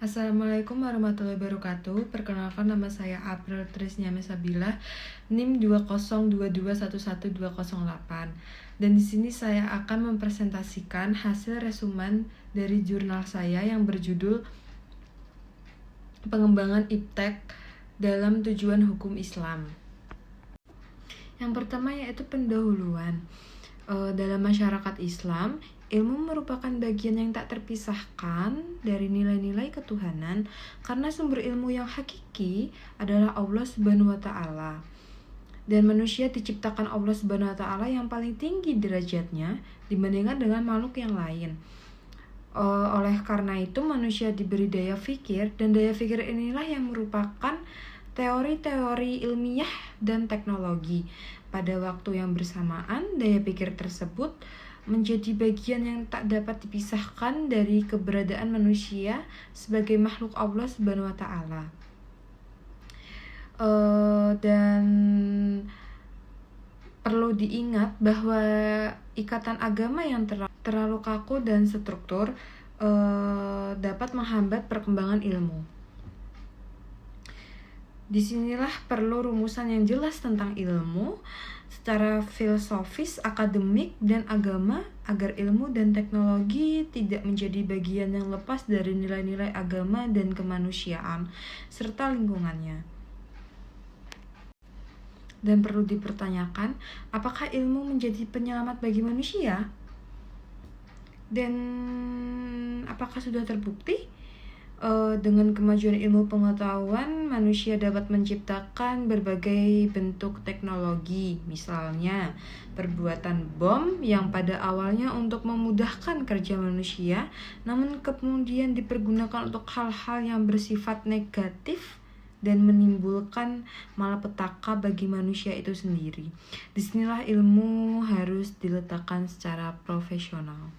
Assalamualaikum warahmatullahi wabarakatuh. Perkenalkan, nama saya April Trisnya Mesabila, NIM 202211208. Dan di sini saya akan mempresentasikan hasil resumen dari jurnal saya yang berjudul Pengembangan Iptek dalam Tujuan Hukum Islam. Yang pertama yaitu pendahuluan. Dalam masyarakat Islam, ilmu merupakan bagian yang tak terpisahkan dari nilai-nilai ketuhanan karena sumber ilmu yang hakiki adalah Allah Subhanahu wa taala. Dan manusia diciptakan Allah Subhanahu wa taala yang paling tinggi derajatnya dibandingkan dengan makhluk yang lain. Oleh karena itu manusia diberi daya fikir, dan daya fikir inilah yang merupakan teori-teori ilmiah dan teknologi. Pada waktu yang bersamaan, daya pikir tersebut menjadi bagian yang tak dapat dipisahkan dari keberadaan manusia sebagai makhluk Allah Subhanahu wa taala. Dan perlu diingat bahwa ikatan agama yang terlalu kaku dan struktur dapat menghambat perkembangan ilmu. Disinilah perlu rumusan yang jelas tentang ilmu secara filosofis, akademik, dan agama agar ilmu dan teknologi tidak menjadi bagian yang lepas dari nilai-nilai agama dan kemanusiaan serta lingkungannya. Dan perlu dipertanyakan, apakah ilmu menjadi penyelamat bagi manusia? Dan apakah sudah terbukti? Dengan kemajuan ilmu pengetahuan, manusia dapat menciptakan berbagai bentuk teknologi, misalnya perbuatan bom yang pada awalnya untuk memudahkan kerja manusia, namun kemudian dipergunakan untuk hal-hal yang bersifat negatif dan menimbulkan malapetaka bagi manusia itu sendiri. Disinilah ilmu harus diletakkan secara profesional.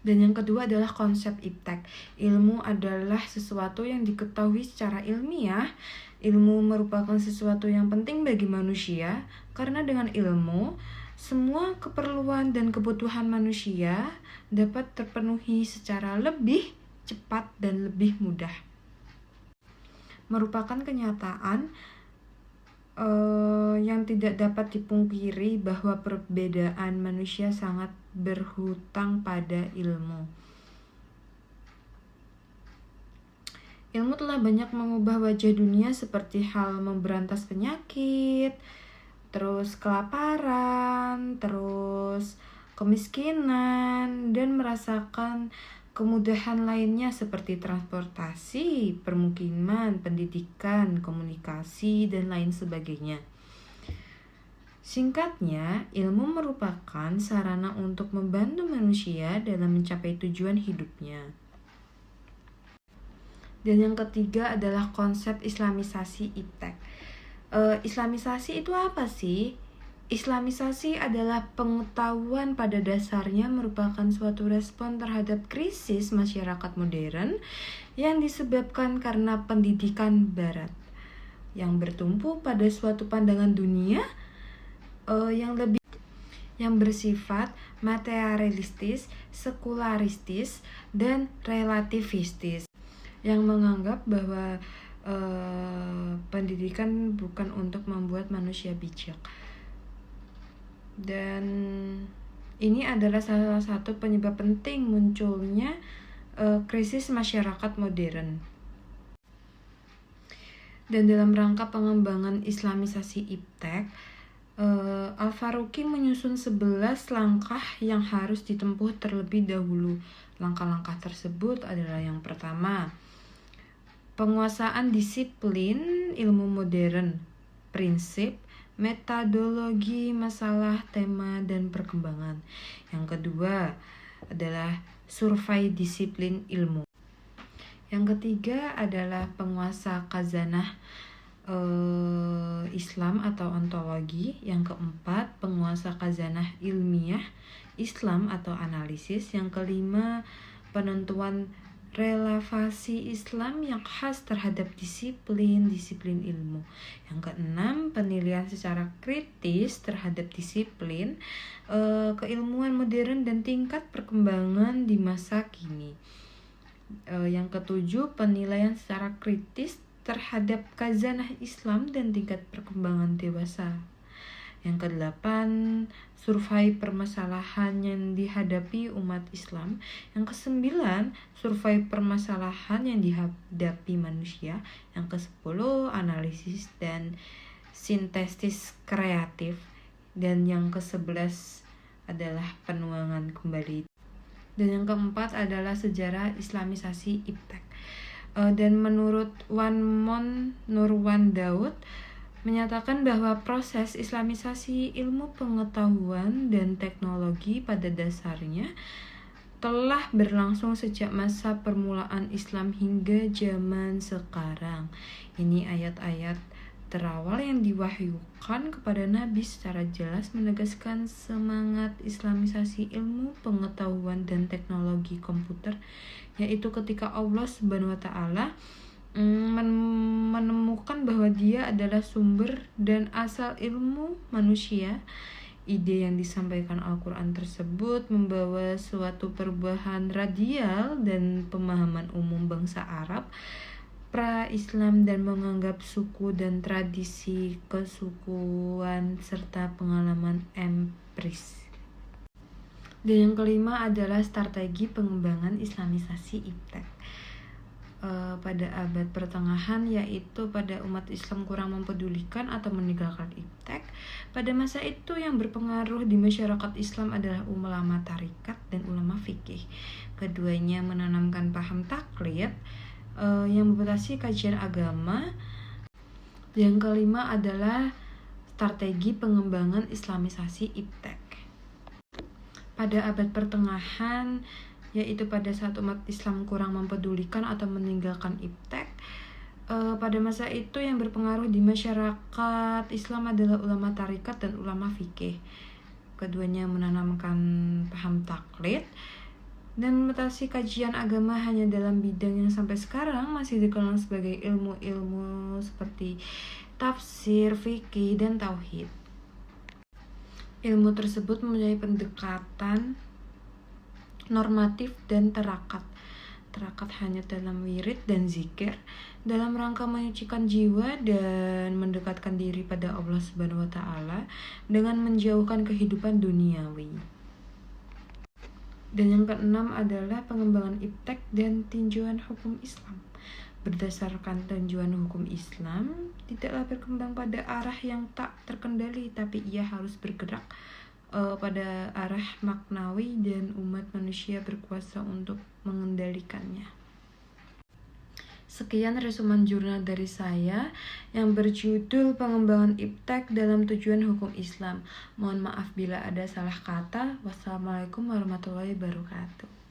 Dan yang kedua adalah konsep iptek. Ilmu adalah sesuatu yang diketahui secara ilmiah. Ilmu merupakan sesuatu yang penting bagi manusia, karena dengan ilmu, semua keperluan dan kebutuhan manusia dapat terpenuhi secara lebih cepat dan lebih mudah. Merupakan kenyataan yang tidak dapat dipungkiri bahwa perbedaan manusia sangat berhutang pada ilmu. Ilmu telah banyak mengubah wajah dunia, seperti hal memberantas penyakit, terus kelaparan, terus kemiskinan, dan merasakan kemudahan lainnya seperti transportasi, permukiman, pendidikan, komunikasi, dan lain sebagainya. Singkatnya, ilmu merupakan sarana untuk membantu manusia dalam mencapai tujuan hidupnya. Dan yang ketiga adalah konsep islamisasi iptek. Islamisasi itu apa sih? Islamisasi adalah pengetahuan pada dasarnya merupakan suatu respon terhadap krisis masyarakat modern yang disebabkan karena pendidikan barat yang bertumpu pada suatu pandangan dunia yang bersifat materialistis, sekularistis, dan relativistis, yang menganggap bahwa pendidikan bukan untuk membuat manusia bijak. Dan ini adalah salah satu penyebab penting munculnya krisis masyarakat modern. Dan dalam rangka pengembangan islamisasi iptek, Al-Faruqi menyusun 11 langkah yang harus ditempuh terlebih dahulu. Langkah-langkah tersebut adalah yang pertama, penguasaan disiplin ilmu modern, prinsip, metodologi, masalah, tema, dan perkembangan. Yang kedua adalah survei disiplin ilmu. Yang ketiga adalah penguasa khazanah Islam atau ontologi. Yang keempat, penguasa khazanah ilmiah Islam atau analisis. Yang kelima, penentuan relevasi Islam yang khas terhadap disiplin ilmu. Yang keenam, penilaian secara kritis terhadap disiplin keilmuan modern dan tingkat perkembangan di masa kini. Yang ketujuh, penilaian secara kritis terhadap khazanah Islam dan tingkat perkembangan dewasa. Yang kedelapan, survei permasalahan yang dihadapi umat Islam. Yang kesembilan, survei permasalahan yang dihadapi manusia. Yang kesepuluh, analisis dan sintesis kreatif. Dan yang kesebelas adalah penuangan kembali. Dan yang keempat adalah sejarah islamisasi iptek. Dan menurut Wan Mon Nurwan Daud, menyatakan bahwa proses islamisasi ilmu pengetahuan dan teknologi pada dasarnya telah berlangsung sejak masa permulaan Islam hingga zaman sekarang. Ini ayat-ayat terawal yang diwahyukan kepada Nabi secara jelas menegaskan semangat islamisasi ilmu pengetahuan dan teknologi komputer, yaitu ketika Allah Subhanahu wa Ta'ala menemukan bahwa dia adalah sumber dan asal ilmu manusia. Ide yang disampaikan Al-Quran tersebut membawa suatu perubahan radial dan pemahaman umum bangsa Arab pra-Islam dan menganggap suku dan tradisi kesukuan serta pengalaman empiris. Dan yang kelima adalah strategi pengembangan islamisasi iptek. Pada abad pertengahan, yaitu pada umat Islam kurang mempedulikan atau meninggalkan iptek. Pada masa itu yang berpengaruh di masyarakat Islam adalah ulama tarikat dan ulama fikih. Keduanya menanamkan paham taklid yang membatasi kajian agama. Yang kelima adalah strategi pengembangan islamisasi iptek. Pada abad pertengahan, yaitu pada saat umat Islam kurang mempedulikan atau meninggalkan iptek, pada masa itu yang berpengaruh di masyarakat Islam adalah ulama tarikat dan ulama fikih. Keduanya menanamkan paham taklid dan membatasi kajian agama hanya dalam bidang yang sampai sekarang masih dikenal sebagai ilmu-ilmu seperti tafsir, fikih, dan tauhid. Ilmu tersebut mempunyai pendekatan normatif dan terakat hanya dalam wirid dan zikir dalam rangka menyucikan jiwa dan mendekatkan diri pada Allah Subhanahu wa Ta'ala dengan menjauhkan kehidupan duniawi. Dan yang keenam adalah pengembangan iptek dan tinjauan hukum Islam. Berdasarkan tinjauan hukum Islam, tidaklah berkembang pada arah yang tak terkendali, tapi ia harus bergerak pada arah maknawi dan umat manusia berkuasa untuk mengendalikannya. Sekian resumen jurnal dari saya yang berjudul Pengembangan Iptek dalam Tujuan Hukum Islam. Mohon maaf bila ada salah kata. Wassalamualaikum warahmatullahi wabarakatuh.